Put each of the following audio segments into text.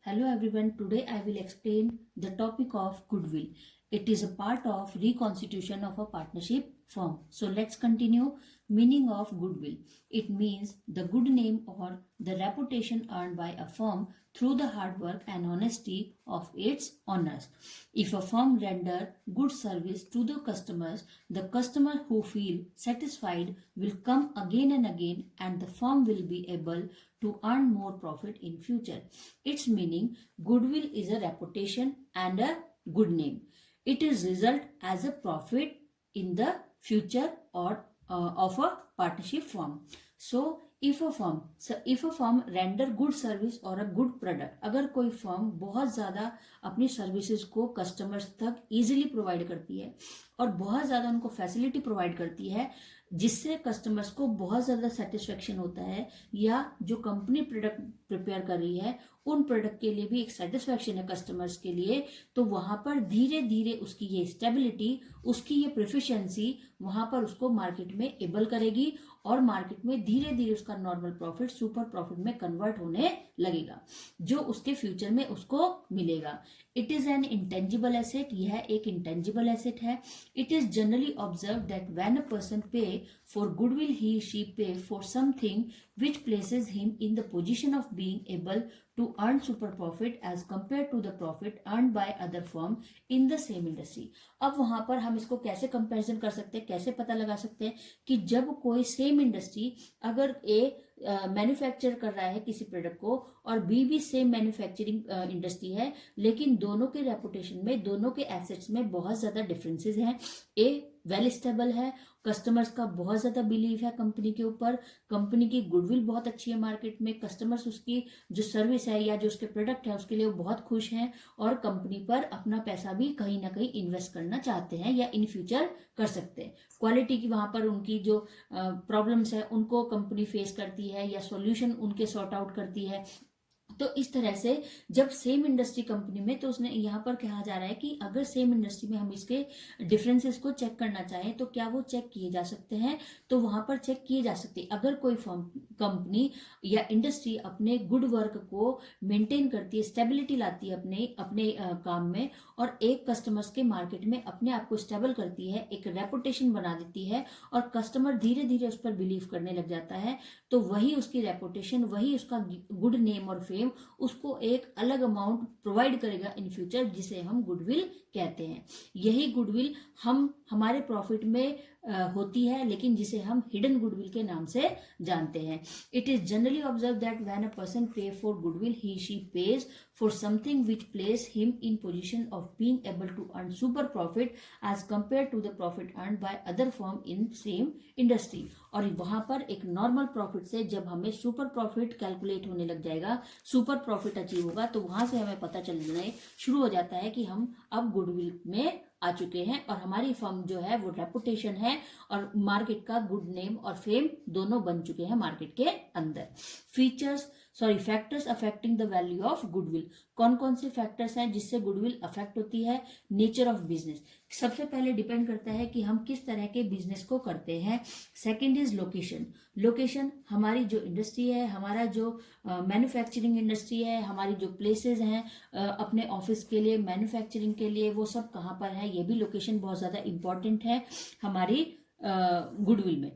Hello everyone, today I will explain the topic of goodwill. It is a part of reconstitution of a partnership firm. So let's continue. Meaning of goodwill. It means the good name or the reputation earned by a firm through the hard work and honesty of its owners. If a firm render good service to the customer who feel satisfied will come again and again and the firm will be able to earn more profit in future. Its meaning, goodwill is a reputation and a good name. It is result as a profit in the future or of a partnership firm. So if a firm render good service or a good product, अगर कोई firm बहुत ज़्यादा अपनी services को customers तक easily provide करती है और बहुत ज़्यादा उनको फैसिलिटी प्रोवाइड करती है जिससे कस्टमर्स को बहुत ज़्यादा सेटिस्फेक्शन होता है, या जो कंपनी प्रोडक्ट प्रिपेयर कर रही है उन प्रोडक्ट के लिए भी एक सेटिस्फेक्शन है कस्टमर्स के लिए, तो वहां पर धीरे धीरे उसकी ये स्टेबिलिटी, उसकी ये प्रोफिशिएंसी वहां पर उसको मार्केट में एबल करेगी और मार्केट में धीरे धीरे उसका नॉर्मल प्रॉफिट सुपर प्रॉफिट में कन्वर्ट होने लगेगा जो उसके फ्यूचर में उसको मिलेगा. It is an intangible asset. यह एक इंटेंजिबल एसेट है. It is generally observe that when a person pay for goodwill he she पे for something which places him in the position of being able to earn super profit as compared to the profit earned by other firm in the same industry. अब वहां पर हम इसको कैसे comparison कर सकते हैं, कैसे पता लगा सकते हैं कि जब कोई सेम इंडस्ट्री अगर ए मैन्युफैक्चर कर रहा है किसी प्रोडक्ट को और बी भी सेम मैन्युफैक्चरिंग इंडस्ट्री है, लेकिन दोनों के रेपुटेशन में, दोनों के एसेट्स में बहुत ज्यादा डिफरेंसेस हैं. ए वेल स्टेबल है, कस्टमर्स का बहुत ज्यादा बिलीव है कंपनी के ऊपर, कंपनी की गुडविल बहुत अच्छी है मार्केट में, कस्टमर्स उसकी जो सर्विस है या जो उसके प्रोडक्ट है उसके लिए वो बहुत खुश हैं और कंपनी पर अपना पैसा भी कहीं ना कहीं इन्वेस्ट करना चाहते हैं या इन फ्यूचर कर सकते हैं. क्वालिटी की वहां पर उनकी जो प्रॉब्लम्स है उनको कंपनी फेस करती है या सॉल्यूशन उनके सॉर्ट आउट करती है. तो इस तरह से जब सेम इंडस्ट्री कंपनी में, तो उसने यहाँ पर कहा जा रहा है कि अगर सेम इंडस्ट्री में हम इसके डिफरेंसेस को चेक करना चाहें तो क्या वो चेक किए जा सकते हैं, तो वहां पर चेक किए जा सकते हैं. अगर कोई फर्म, कंपनी या इंडस्ट्री अपने गुड वर्क को मेंटेन करती है, स्टेबिलिटी लाती है अपने अपने काम में और एक कस्टमर्स के मार्केट में अपने आप को स्टेबल करती है, एक रेपुटेशन बना देती है और कस्टमर धीरे धीरे उस पर बिलीव करने लग जाता है, तो वही उसकी रेपुटेशन, वही उसका गुड नेम और फेम उसको एक अलग अमाउंट प्रोवाइड करेगा इन फ्यूचर, जिसे हम गुडविल कहते हैं. यही गुडविल हम हमारे प्रॉफिट में होती है, लेकिन जिसे हम हिडन गुडविल के नाम से जानते हैं. It is generally observe that when a person pay for goodwill he she pays for something which place him in position of being able to earn super profit as compare to the profit earn by other firm in same industry. और वहां पर एक normal profit से जब हमें super profit calculate होने लग जाएगा, सुपर प्रॉफिट अचीव होगा, तो वहां से हमें पता चलने शुरू हो जाता है कि हम अब गुडविल में आ चुके हैं और हमारी फर्म जो है वो रेपुटेशन है और मार्केट का गुड नेम और फेम दोनों बन चुके हैं मार्केट के अंदर. Factors affecting the value of goodwill. कौन कौन से फैक्टर्स हैं जिससे गुडविल अफेक्ट होती है? Nature of business. सबसे पहले डिपेंड करता है कि हम किस तरह के बिजनेस को करते हैं. Second is location. लोकेशन, हमारी जो इंडस्ट्री है, हमारा जो मैन्युफैक्चरिंग इंडस्ट्री है, हमारी जो प्लेसेस हैं अपने ऑफिस के लिए, मैन्युफैक्चरिंग के लिए, वो सब कहाँ पर है, ये भी लोकेशन बहुत ज्यादा इंपॉर्टेंट है हमारी गुडविल में.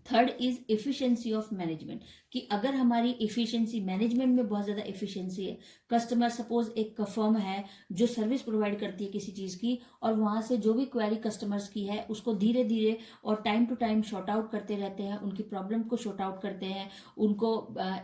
Third is efficiency of management, कि अगर हमारी एफिशिएंसी, मैनेजमेंट में बहुत ज्यादा एफिशिएंसी है, कस्टमर सपोज एक फर्म है जो सर्विस प्रोवाइड करती है किसी चीज की और वहां से जो भी क्वेरी कस्टमर्स की है उसको धीरे धीरे और time to time short out करते रहते हैं, उनकी प्रॉब्लम को शॉर्ट आउट करते हैं, उनको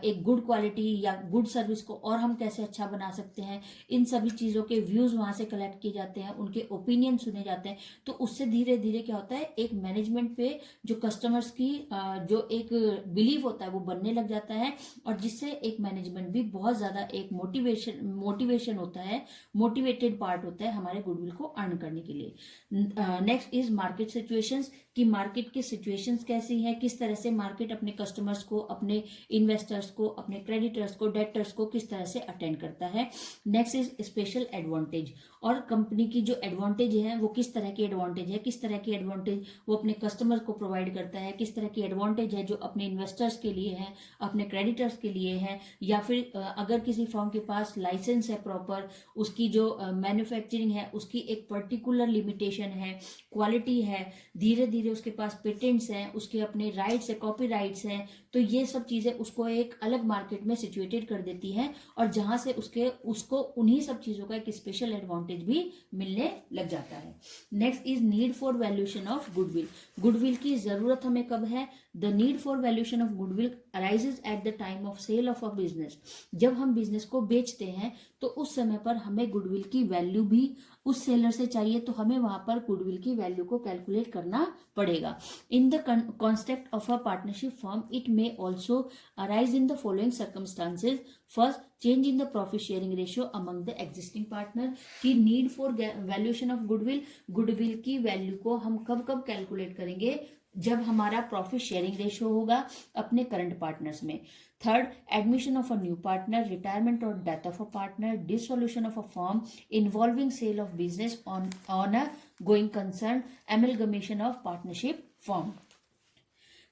एक गुड क्वालिटी या गुड सर्विस को और हम कैसे अच्छा बना सकते हैं, इन सभी चीजों के व्यूज वहां से कलेक्ट किए जाते हैं, उनके ओपिनियन सुने जाते हैं. तो उससे धीरे धीरे क्या होता है, एक मैनेजमेंट पे जो कस्टमर्स की जो एक बिलीव होता है वो बनने लग जाता है और जिससे एक मैनेजमेंट भी बहुत ज्यादा एक मोटिवेशन होता है, मोटिवेटेड पार्ट होता है हमारे गुडविल को अर्न करने के लिए. नेक्स्ट इज मार्केट सिचुएशंस, कि मार्केट की सिचुएशंस कैसी है, किस तरह से मार्केट अपने कस्टमर्स को, अपने इन्वेस्टर्स को, अपने क्रेडिटर्स को, डेटर्स को किस तरह से अटेंड करता है. नेक्स्ट इज स्पेशल एडवांटेज, और कंपनी की जो एडवांटेज है वो किस तरह की एडवांटेज है, किस तरह की एडवांटेज वो अपने कस्टमर को प्रोवाइड करता है, किस तरह की एडवांटेज है जो अपने इन्वेस्टर्स के लिए है, अपने क्रेडिटर्स के लिए है, या फिर अगर किसी फर्म के पास लाइसेंस है प्रॉपर, उसकी जो मैन्युफैक्चरिंग है उसकी एक पर्टिकुलर लिमिटेशन है, क्वालिटी है, धीरे धीरे उसके पास पेटेंट्स हैं, उसके अपने राइट्स है, कॉपी राइट्स हैं, तो ये सब चीजें उसको एक अलग मार्केट में सिचुएटेड कर देती है और जहां से उसको उन्हीं सब चीजों का एक स्पेशल एडवांटेज भी मिलने लग जाता है। Next is need for valuation of goodwill. Goodwill की जरूरत हमें कब है? The need for valuation of goodwill arises at the time of sale of a business. जब हम बिजनेस को बेचते हैं तो उस समय पर हमें गुडविल की वैल्यू भी उस सेलर से चाहिए, तो हमें वहां पर गुडविल की वैल्यू को कैलकुलेट करना पड़ेगा। In the concept of a partnership firm it may also arise in the following circumstances. First, change in the profit sharing ratio among the existing partner. की need for valuation of goodwill, goodwill की value को हम कब कब calculate करेंगे? जब हमारा profit sharing ratio होगा अपने करंट पार्टनर्स में। Third, admission of a new partner, retirement और death of a partner, dissolution of a firm involving sale of business on a going concern, amalgamation of partnership firm.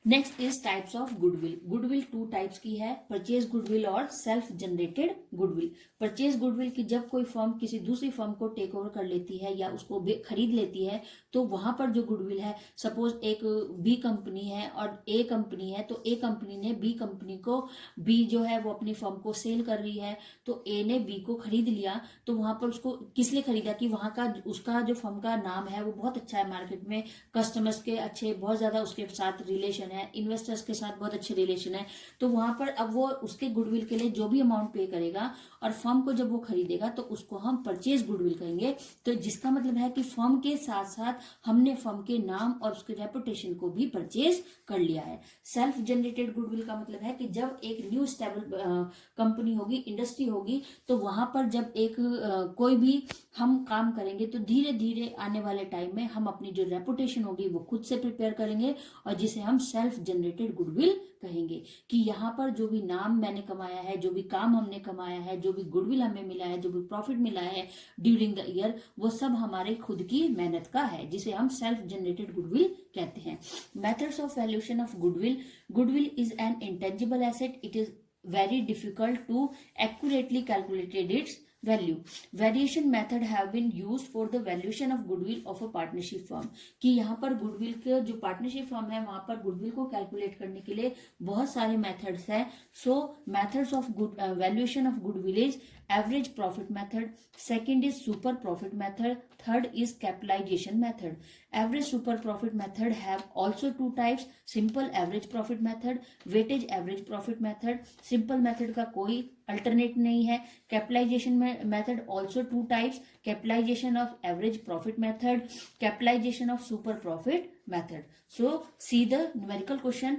Next is types of goodwill. Goodwill two types की है, purchase goodwill और self generated goodwill. Purchase goodwill की जब कोई firm किसी दूसरी firm को take over कर लेती है या उसको खरीद लेती है, तो वहां पर जो गुडविल है, सपोज एक बी कंपनी है और ए कंपनी है, तो ए कंपनी ने बी कंपनी को, बी जो है वो अपनी फर्म को सेल कर रही है, तो ए ने बी को खरीद लिया, तो वहां पर उसको किस लिए खरीदा? कि वहां का उसका जो फर्म का नाम है वो बहुत अच्छा है मार्केट में, कस्टमर्स के अच्छे बहुत ज्यादा उसके साथ रिलेशन है, इन्वेस्टर्स के साथ बहुत अच्छे रिलेशन है, तो वहां पर अब वो उसके गुडविल के लिए जो भी अमाउंट पे करेगा और फर्म को जब वो खरीदेगा तो उसको हम परचेज गुडविल कहेंगे। तो जिसका मतलब है कि फर्म के साथ साथ हमने फर्म के नाम और उसके रेपुटेशन को भी परचेज कर लिया है। सेल्फ जनरेटेड गुडविल का मतलब है कि जब एक न्यू स्टेबल कंपनी होगी, इंडस्ट्री होगी, तो वहां पर जब एक कोई भी हम काम करेंगे तो धीरे धीरे आने वाले टाइम में हम अपनी जो रेपुटेशन होगी वो खुद से प्रिपेयर करेंगे और जिसे हम सेल्फ जनरेटेड गुडविल कहेंगे। कि यहाँ पर जो भी नाम मैंने कमाया है, जो भी काम हमने कमाया है, जो भी गुडविल हमें मिला है, जो भी प्रॉफिट मिला है ड्यूरिंग द ईयर, वो सब हमारे खुद की मेहनत का है, जिसे हम सेल्फ जनरेटेड गुडविल कहते हैं। Methods of valuation of goodwill. Goodwill is an intangible asset, it is very difficult to accurately calculate its value. Variation method have been used for the valuation of goodwill of a partnership firm. कि यहाँ पर goodwill के जो partnership firm है वहां पर goodwill को calculate करने के लिए बहुत सारे मेथड्स हैं। So methods of valuation of goodwill is average profit method, second is super profit method, third is capitalisation method. Average super profit method have also two types, simple average profit method, weightage average profit method. Simple method का कोई alternate नहीं है। Capitalisation method also two types, capitalisation of average profit method, capitalisation of super profit method. So see the numerical question.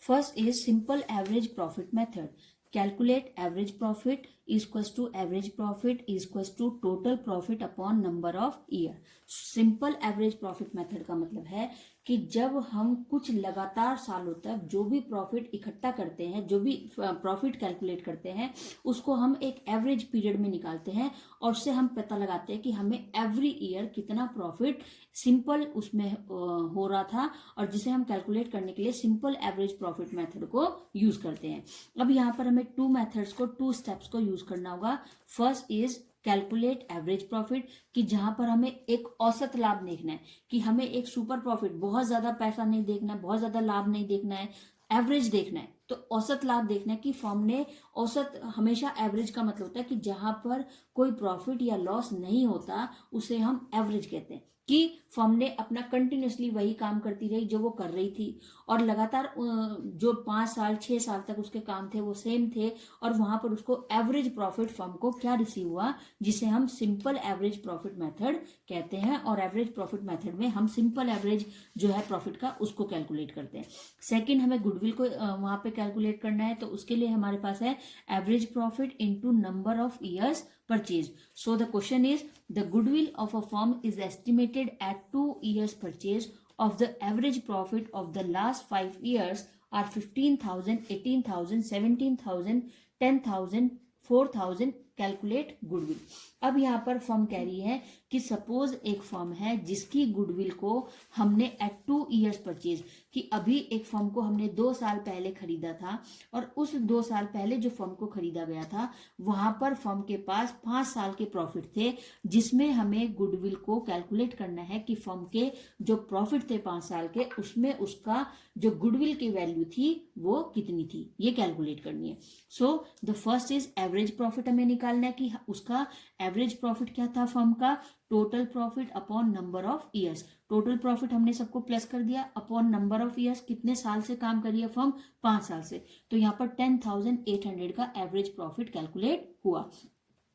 First is simple average profit method. Calculate average profit is equals to average profit is equals to total profit upon number of year. Simple average profit method का मतलब है कि जब हम कुछ लगातार सालों तक जो भी प्रॉफिट इकट्ठा करते हैं, जो भी प्रॉफिट कैलकुलेट करते हैं, उसको हम एक एवरेज पीरियड में निकालते हैं और उससे हम पता लगाते हैं कि हमें एवरी ईयर कितना प्रॉफिट सिंपल उसमें हो रहा था, और जिसे हम कैलकुलेट करने के लिए सिंपल एवरेज प्रॉफिट मेथड को यूज करते हैं। अब यहाँ पर हमें टू मेथड्स को, टू स्टेप्स को यूज करना होगा। First is calculate average profit, कि जहां पर हमें एक औसत लाभ देखना है, कि हमें एक सुपर प्रॉफिट, बहुत ज्यादा पैसा नहीं देखना है, बहुत ज्यादा लाभ नहीं देखना है, एवरेज देखना है। तो औसत लाभ देखना है कि फर्म ने औसत, हमेशा एवरेज का मतलब होता है कि जहां पर कोई प्रॉफिट या लॉस नहीं होता उसे हम एवरेज कहते हैं। कि फर्म ने अपना कंटिन्यूसली वही काम करती रही जो वो कर रही थी और लगातार जो 5 साल 6 साल तक उसके काम थे वो सेम थे, और वहां पर उसको एवरेज प्रॉफिट फर्म को क्या रिसीव हुआ, जिसे हम सिंपल एवरेज प्रॉफिट मेथड कहते हैं। और एवरेज प्रॉफिट मेथड में हम सिंपल एवरेज जो है प्रॉफिट का उसको कैलकुलेट करते हैं। सेकेंड, हमें गुडविल को वहां पे कैलकुलेट करना है, तो उसके लिए हमारे पास है average profit into number of years purchased. So the question is, the goodwill of a firm is estimated at 2 years purchase of the average profit of the last 5 years are 15,000, 18,000, 17,000, 10,000, 4000 calculate goodwill. अब यहाँ पर firm कह रही है कि suppose एक firm है जिसकी गुडविल को हमने एट 2 years परचेज, कि अभी एक फर्म को हमने 2 साल पहले खरीदा था और उस 2 साल पहले जो फर्म को खरीदा गया था वहां पर फर्म के पास 5 साल के प्रॉफिट थे, जिसमें हमें गुडविल को कैलकुलेट करना है कि फर्म के जो प्रॉफिट थे 5 साल के उसमें उसका जो गुडविल की वैल्यू थी वो कितनी थी, ये कैलकुलेट करनी है। So the first is average profit हमें निकालना है कि उसका एवरेज प्रॉफिट क्या था फर्म का, total profit upon number of years. Total profit हमने सबको प्लस कर दिया अपॉन नंबर ऑफ ईयर्स, कितने साल से काम कर रही है फर्म, 5 साल से, तो यहाँ पर 10,800 का एवरेज प्रॉफिट कैलकुलेट हुआ।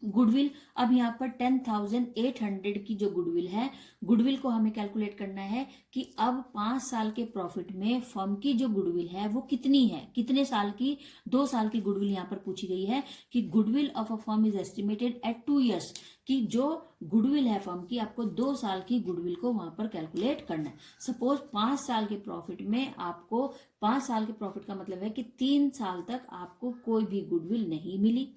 गुडविल, अब यहाँ पर 10,800 की जो गुडविल है, गुडविल को हमें कैलकुलेट करना है कि अब 5 साल के प्रॉफिट में फर्म की जो गुडविल है वो कितनी है, कितने साल की, 2 साल की गुडविल यहाँ पर पूछी गई है कि goodwill of a firm is estimated at 2 years, कि जो गुडविल है फर्म की आपको 2 साल की गुडविल को वहां पर कैलकुलेट करना है। सपोज 5 साल के प्रॉफिट में आपको, 5 साल के प्रॉफिट का मतलब है कि 3 साल तक आपको कोई भी गुडविल नहीं मिली,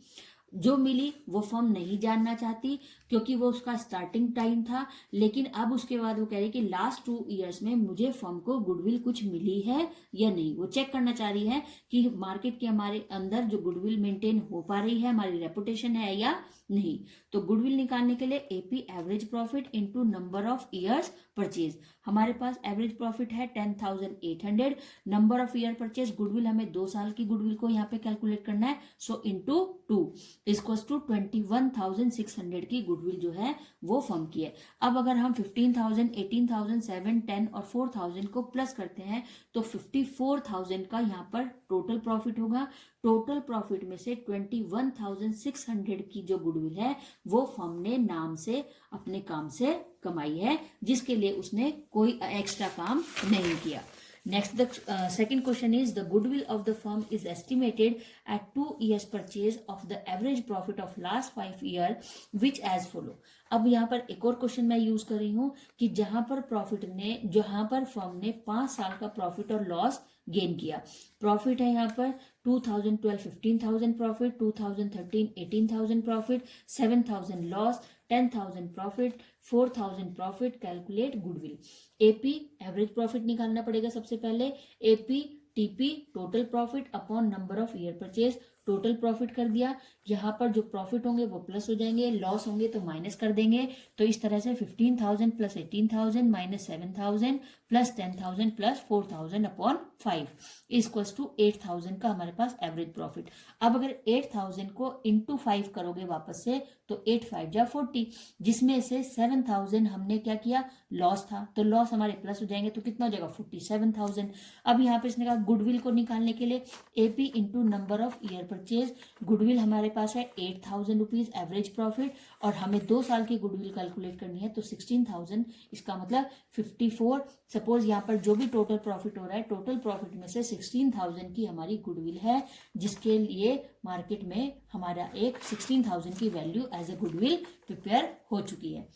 जो मिली वो फर्म नहीं जानना चाहती क्योंकि वो उसका स्टार्टिंग टाइम था, लेकिन अब उसके बाद वो कह रही है कि लास्ट 2 years में मुझे फर्म को गुडविल कुछ मिली है या नहीं, वो चेक करना चाह रही है कि मार्केट के हमारे अंदर जो गुडविल मेंटेन हो पा रही है, हमारी रेपुटेशन है या नहीं। तो गुडविल निकालने के लिए AP average profit into number of years purchase, हमारे पास एवरेज प्रॉफिट है 10,800, number of year purchase, goodwill हमें 2 साल की गुडविल को यहाँ पे कैलकुलेट करना है, सो इनटू 2 इक्वल्स टू 21,600 की गुडविल जो है वो फर्म की है। अब अगर हम 15,000, 18,000, 7, 10 और 4,000 को प्लस करते हैं तो 54,000 का यहाँ पर टोटल प्रॉफिट होगा। टोटल प्रॉफिट में से 21,600 की जो गुडविल है वो फर्म ने नाम से अपने काम से कमाई है, जिसके लिए उसने कोई एक्स्ट्रा काम नहीं किया। Next, the second question is the goodwill of the firm is estimated at 2 years purchase of the average profit of last 5 years, which as follow। अब यहाँ पर एक और क्वेश्चन मैं यूज कर रही हूँ कि जहां पर प्रॉफिट ने, जहां पर फर्म ने 5 साल का प्रॉफिट और लॉस गेन किया। प्रॉफिट है यहाँ पर 2012 15,000 profit, 2013 18,000 profit, 7,000 loss, 10,000 profit, 4,000 profit, calculate goodwill. AP average profit निकालना पड़ेगा सबसे पहले, AP TP total profit upon number of year purchase, total profit कर दिया, यहाँ पर जो प्रॉफिट होंगे वो प्लस हो जाएंगे, लॉस होंगे तो माइनस कर देंगे, तो इस तरह से 15,000 plus 18,000 minus 7,000 plus 10,000 plus 4,000 upon 5 equals to 8,000 का हमारे पास एवरेज प्रॉफिट। अब अगर 8,000 को इंटू 5 करोगे वापस से तो 8 5 जा 40, जिसमें से 7,000 हमने क्या किया, लॉस था, तो लॉस हमारे प्लस हो जाएंगे, तो कितना हो जाएगा 47,000। अब यहाँ पे इसने कहा गुडविल को निकालने के लिए AP into number of year purchase, goodwill हमारे पास है 8,000 रुपीज एवरेज प्रॉफिट और हमें 2 साल की गुडविल कैलकुलेट करनी है, तो 16,000, इसका मतलब 54। सपोज यहाँ पर जो भी टोटल प्रॉफिट हो रहा है, टोटल प्रॉफिट में से 16,000 की हमारी गुडविल है, जिसके लिए मार्केट में हमारा एक 16,000 की value as a goodwill prepare हो चुकी है।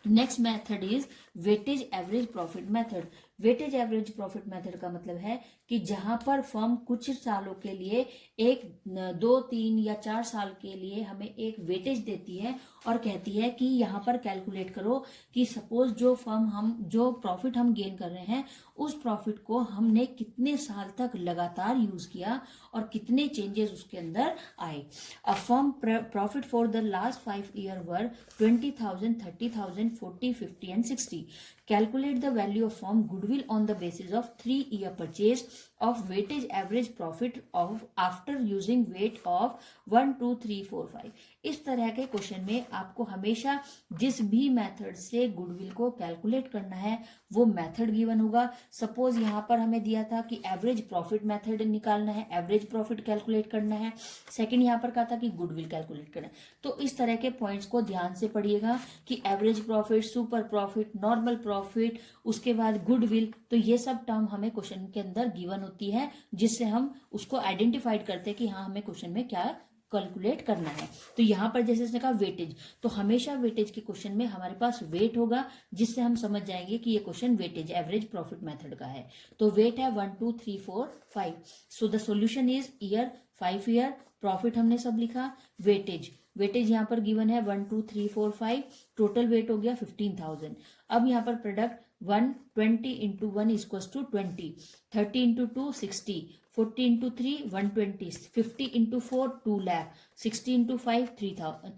Next method is weightage average profit method. Weightage average profit method का मतलब है कि जहां पर फर्म कुछ सालों के लिए, 1 2 3 या 4 साल के लिए हमें एक वेटेज देती है और कहती है कि यहाँ पर कैलकुलेट करो कि सपोज जो प्रॉफिट हम गेन कर रहे हैं उस प्रॉफिट को हमने कितने साल तक लगातार यूज किया और कितने चेंजेस उसके अंदर आए। A firm profit for the last 5 years were 20,000, 30,000, 40, 50 and 60। Calculate the value of firm goodwill on the basis of 3-year purchase of weightage average profit of after using weight of 1 2 3 4 5। इस तरह के question में आपको हमेशा जिस भी method से goodwill को कैलकुलेट करना है वो मेथड गिवन होगा। सपोज यहाँ पर हमें दिया था कि एवरेज प्रॉफिट मेथड निकालना है, एवरेज प्रॉफिट कैलकुलेट करना है। सेकंड यहाँ पर कहा था कि गुडविल कैलकुलेट करना है। तो इस तरह के पॉइंट्स को ध्यान से पढ़िएगा कि average profit, super profit, normal profit, उसके बाद गुडविल, तो ये सब टर्म हमें क्वेश्चन के अंदर गिवन होती है, जिससे हम उसको आइडेंटिफाइड करते हैं कि हाँ हमें क्वेश्चन में क्या कैलकुलेट करना है। तो यहाँ पर जैसे इसने कहा वेटेज, तो हमेशा वेटेज के क्वेश्चन में हमारे पास वेट होगा, जिससे हम समझ जाएंगे कि ये question weightage average profit method का है। तो वेट है 1 2 3 4 5। So the solution is year 5 year, profit हमने सब लिखा। वेटेज यहाँ पर गिवन है 1 2 3 4 5, टोटल वेट हो गया 15,000। अब यहाँ पर product 120 into 1 equals to 20, 30 into 2 60, 40 into 3 120, 50 into 4 2 lakh, 60 into 5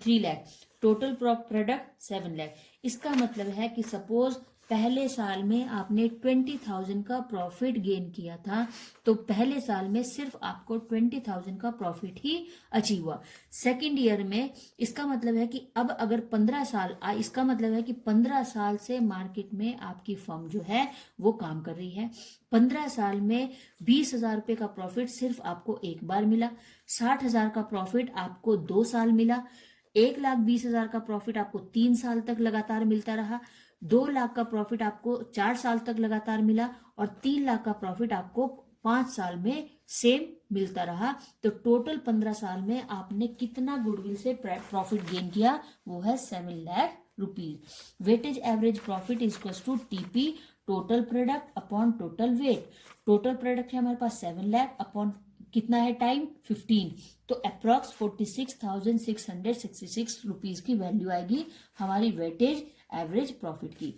3 lakh, total product 7 lakh. इसका मतलब है कि सपोज पहले साल में आपने 20,000 का प्रॉफिट गेन किया था, तो पहले साल में सिर्फ आपको 20,000 का प्रॉफिट ही अचीव हुआ। सेकेंड ईयर में इसका मतलब है कि अब अगर 15 साल इसका मतलब है कि 15 साल से मार्केट में आपकी फर्म जो है वो काम कर रही है। 15 साल में 20,000 रुपये का प्रॉफिट सिर्फ आपको एक बार मिला, 60,000 का प्रॉफिट आपको 2 साल मिला, 1,20,000 का प्रॉफिट आपको 3 साल तक लगातार मिलता रहा, 2 लाख का प्रॉफिट आपको 4 साल तक लगातार मिला, और 3 लाख का प्रॉफिट आपको 5 साल में सेम मिलता रहा। तो टोटल 15 साल में आपने कितना गुडविल से प्रॉफिट गेन किया, वो है 7 lakh rupees. Weightage average profit equals to TP, total product upon total weight. Total product है हमारे पास 7 लाख अपॉन कितना है टाइम 15, तो अप्रॉक्स 46,666 रुपीज की वैल्यू आएगी हमारी वेटेज एवरेज प्रॉफिट की।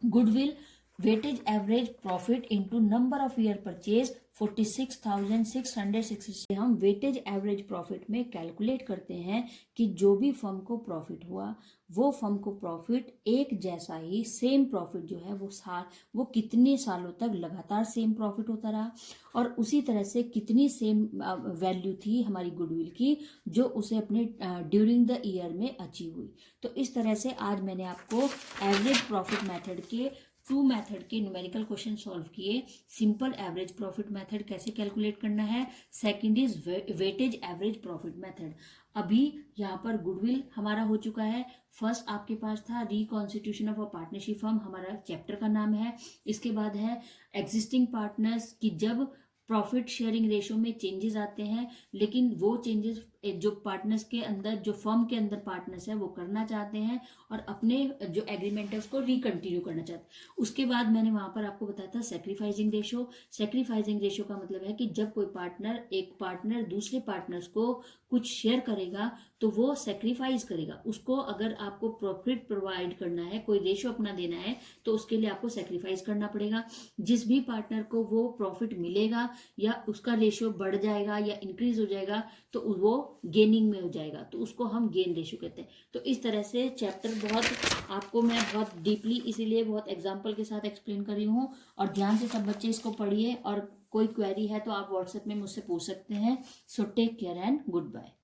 Goodwill weightage average profit into number of year purchase 46,666। हम वेटेज एवरेज प्रॉफिट में कैलकुलेट करते हैं कि जो भी फर्म को प्रॉफिट हुआ वो फर्म को प्रॉफिट एक जैसा ही सेम प्रॉफिट जो है वो कितने सालों तक लगातार सेम प्रॉफिट होता रहा, और उसी तरह से कितनी सेम वैल्यू थी हमारी गुडविल की जो उसे अपने ड्यूरिंग द ईयर में अचीव हुई। तो इस तरह से आज मैंने आपको एवरेज प्रॉफिट मेथड के 2 मेथड के न्यूमेरिकल क्वेश्चन सॉल्व किए। सिंपल एवरेज प्रॉफिट मेथड कैसे कैलकुलेट करना है, second is weightage average profit method. अभी यहाँ पर गुडविल हमारा हो चुका है। फर्स्ट आपके पास था reconstitution of a partnership firm, हमारा चैप्टर का नाम है। इसके बाद है एग्जिस्टिंग पार्टनर्स की जब प्रॉफिट शेयरिंग रेशो में चेंजेस आते हैं, लेकिन वो चेंजेस जो पार्टनर्स के अंदर जो फर्म के अंदर पार्टनर्स है वो करना चाहते हैं और अपने जो एग्रीमेंट है उसको रिकंटिन्यू करना चाहते हैं। उसके बाद मैंने वहां पर आपको बताया था सेक्रीफाइसिंग रेशो। सेक्रीफाइसिंग रेशो का मतलब है कि जब कोई एक पार्टनर दूसरे पार्टनर्स को कुछ शेयर करेगा तो वो सेक्रीफाइस करेगा, उसको अगर आपको प्रॉफिट प्रोवाइड करना है, कोई रेशो अपना देना है, तो उसके लिए आपको सेक्रीफाइस करना पड़ेगा। जिस भी पार्टनर को वो प्रॉफिट मिलेगा या उसका रेशियो बढ़ जाएगा या इंक्रीज हो जाएगा तो वो गेनिंग में हो जाएगा, तो उसको हम गेन रेशियो कहते हैं। तो इस तरह से चैप्टर आपको मैं बहुत डीपली इसीलिए बहुत एग्जांपल के साथ एक्सप्लेन कर रही हूँ, और ध्यान से सब बच्चे इसको पढ़िए, और कोई क्वेरी है तो आप व्हाट्सएप में मुझसे पूछ सकते हैं। So take care and good bye.